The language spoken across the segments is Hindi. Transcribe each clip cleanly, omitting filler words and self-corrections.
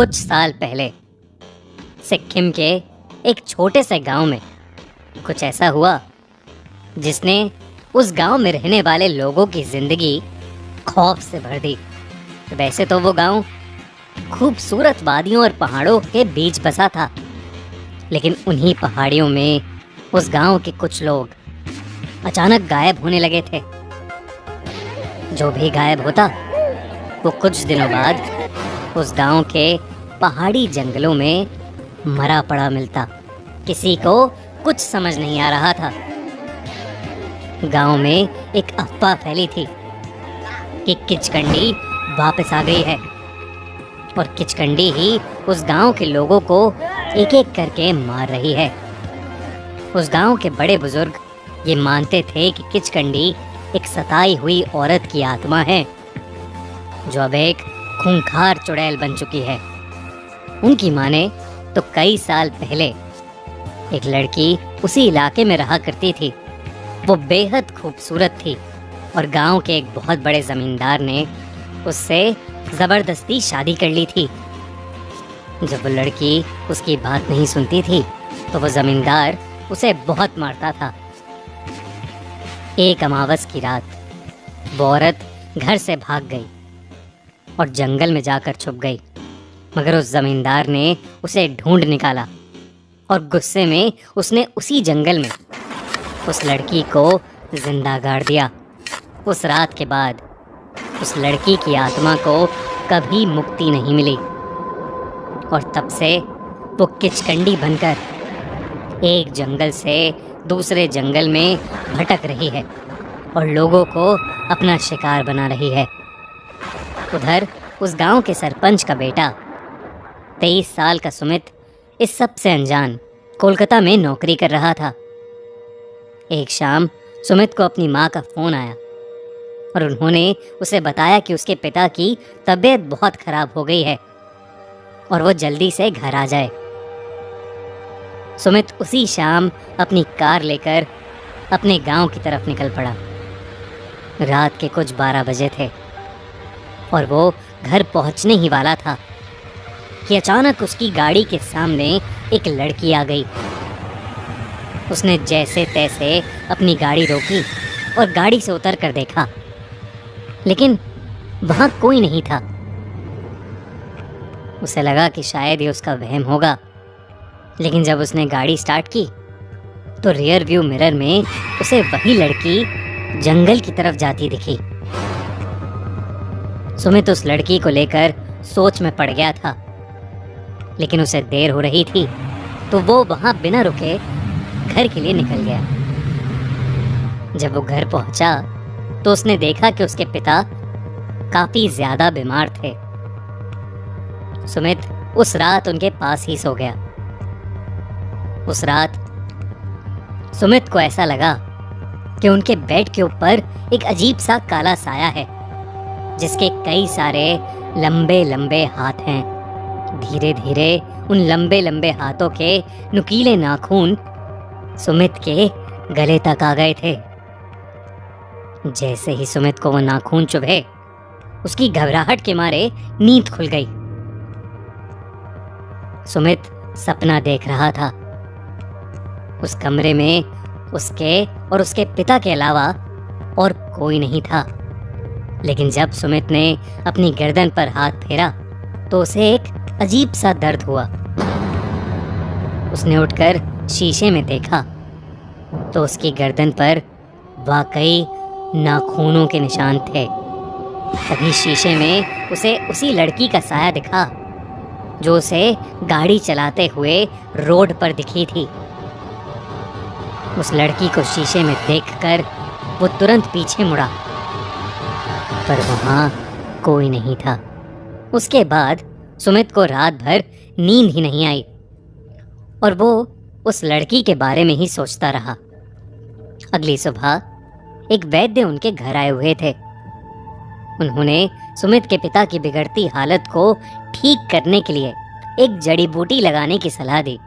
कुछ साल पहले सिक्किम के एक छोटे से गांव में कुछ ऐसा हुआ जिसने उस गांव में रहने वाले लोगों की जिंदगी खौफ से भर दी। वैसे तो वो गांव खूबसूरत वादियों और पहाड़ों के बीच बसा था, लेकिन उन्हीं पहाड़ियों में उस गांव के कुछ लोग अचानक गायब होने लगे थे। जो भी गायब होता वो कुछ दिनों बाद उस गांव के पहाड़ी जंगलों में मरा पड़ा मिलता। किसी को कुछ समझ नहीं आ रहा था। गांव में एक अफवाह फैली थी कि किचकंडी वापस आ गई है और किचकंडी ही उस गांव के लोगों को एक एक करके मार रही है। उस गांव के बड़े बुजुर्ग ये मानते थे कि किचकंडी एक सताई हुई औरत की आत्मा है जो अब एक खूंखार चुड़ैल बन चुकी है। उनकी माने तो कई साल पहले एक लड़की उसी इलाके में रहा करती थी। वो बेहद खूबसूरत थी और गांव के एक बहुत बड़े जमींदार ने उससे जबरदस्ती शादी कर ली थी। जब वो लड़की उसकी बात नहीं सुनती थी तो वो जमींदार उसे बहुत मारता था। एक अमावस की रात वो औरत घर से भाग गई और जंगल में जाकर छुप गई, मगर उस जमींदार ने उसे ढूंढ निकाला और गुस्से में उसने उसी जंगल में उस लड़की को जिंदा गाड़ दिया। उस रात के बाद उस लड़की की आत्मा को कभी मुक्ति नहीं मिली और तब से वो किचकंडी बनकर एक जंगल से दूसरे जंगल में भटक रही है और लोगों को अपना शिकार बना रही है। उधर उस गांव के सरपंच का बेटा 23 साल का सुमित इस सब से अनजान कोलकाता में नौकरी कर रहा था। एक शाम सुमित को अपनी माँ का फोन आया और उन्होंने उसे बताया कि उसके पिता की तबीयत बहुत खराब हो गई है और वो जल्दी से घर आ जाए। सुमित उसी शाम अपनी कार लेकर अपने गांव की तरफ निकल पड़ा। रात के कुछ 12 बजे थे और वो घर पहुंचने ही वाला था कि अचानक उसकी गाड़ी के सामने एक लड़की आ गई। उसने जैसे तैसे अपनी गाड़ी रोकी और गाड़ी से उतर कर देखा, लेकिन वहां कोई नहीं था। उसे लगा कि शायद ये उसका वहम होगा, लेकिन जब उसने गाड़ी स्टार्ट की तो रियर व्यू मिरर में उसे वही लड़की जंगल की तरफ जाती दिखी। सुमित उस लड़की को लेकर सोच में पड़ गया था, लेकिन उसे देर हो रही थी तो वो वहां बिना रुके घर के लिए निकल गया। जब वो घर पहुंचा तो उसने देखा कि उसके पिता काफी ज्यादा बीमार थे। सुमित उस रात उनके पास ही सो गया। उस रात सुमित को ऐसा लगा कि उनके बेड के ऊपर एक अजीब सा काला साया है जिसके कई सारे लंबे लंबे हाथ हैं। धीरे धीरे उन लंबे लंबे हाथों के नुकीले नाखून सुमित के गले तक आ गए थे। जैसे ही सुमित को वो नाखून चुभे, उसकी घबराहट के मारे नींद खुल गई। सुमित सपना देख रहा था। उस कमरे में उसके और उसके पिता के अलावा और कोई नहीं था, लेकिन जब सुमित ने अपनी गर्दन पर हाथ फेरा तो उसे एक अजीब सा दर्द हुआ। उसने उठकर शीशे में देखा तो उसकी गर्दन पर वाकई नाखूनों के निशान थे। तभी शीशे में उसे उसी लड़की का साया दिखा जो उसे गाड़ी चलाते हुए रोड पर दिखी थी। उस लड़की को शीशे में देखकर वो तुरंत पीछे मुड़ा, पर वहां कोई नहीं था। उसके बाद सुमित को रात भर नींद ही नहीं आई और वो उस लड़की के बारे में ही सोचता रहा। अगली सुबह एक वैद्य उनके घर आए हुए थे। उन्होंने सुमित के पिता की बिगड़ती हालत को ठीक करने के लिए एक जड़ी बूटी लगाने की सलाह दी,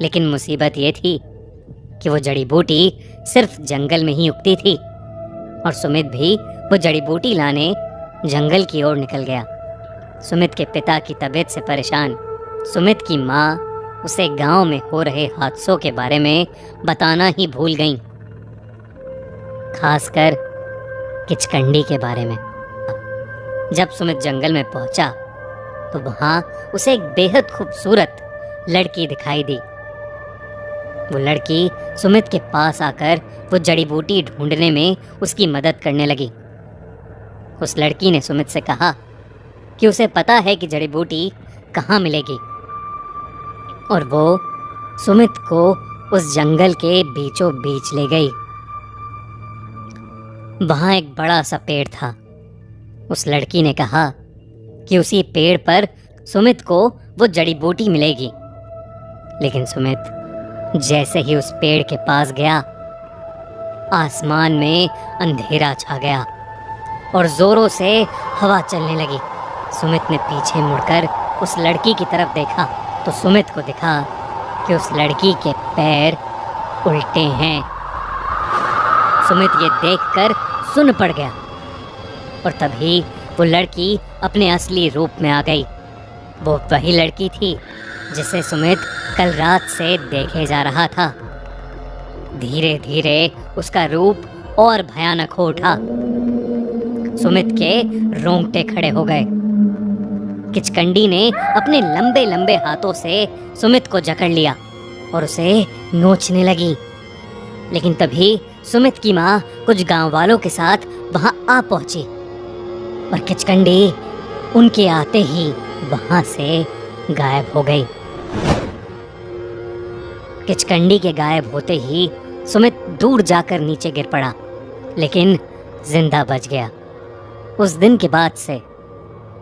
लेकिन मुसीबत ये थी कि वो जड़ी बूटी सिर्फ जंगल में ही उगती थी और सुमित भी वो जड़ी बूटी लाने जंगल की ओर निकल गया। सुमित के पिता की तबीयत से परेशान सुमित की माँ उसे गांव में हो रहे हादसों के बारे में बताना ही भूल गईं, खासकर किचकंडी के बारे में। जब सुमित जंगल में पहुंचा तो वहां उसे एक बेहद खूबसूरत लड़की दिखाई दी। वो लड़की सुमित के पास आकर वो जड़ी बूटी ढूंढने में उसकी मदद करने लगी। उस लड़की ने सुमित से कहा कि उसे पता है कि जड़ी बूटी कहाँ मिलेगी, और वो सुमित को उस जंगल के बीचों बीच ले गई। वहां एक बड़ा सा पेड़ था। उस लड़की ने कहा कि उसी पेड़ पर सुमित को वो जड़ी बूटी मिलेगी। लेकिन सुमित जैसे ही उस पेड़ के पास गया, आसमान में अंधेरा छा गया और जोरों से हवा चलने लगी। सुमित ने पीछे मुड़कर उस लड़की की तरफ देखा तो सुमित को दिखा कि उस लड़की के पैर उल्टे हैं। सुमित ये देखकर सुन्न पड़ गया और तभी वो लड़की अपने असली रूप में आ गई। वो वही लड़की थी जिसे सुमित कल रात से देखे जा रहा था। धीरे धीरे उसका रूप और भयानक हो उठा। सुमित के रोंगटे खड़े हो गए। किचकंडी ने अपने लंबे लंबे हाथों से सुमित को जकड़ लिया और उसे नोचने लगी। लेकिन तभी सुमित की माँ कुछ गांव वालों के साथ वहां आ पहुंची और किचकंडी उनके आते ही वहां से गायब हो गई। किचकंडी के गायब होते ही सुमित दूर जाकर नीचे गिर पड़ा, लेकिन जिंदा बच गया। उस दिन के बाद से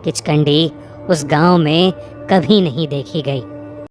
किचकंडी उस गांव में कभी नहीं देखी गई।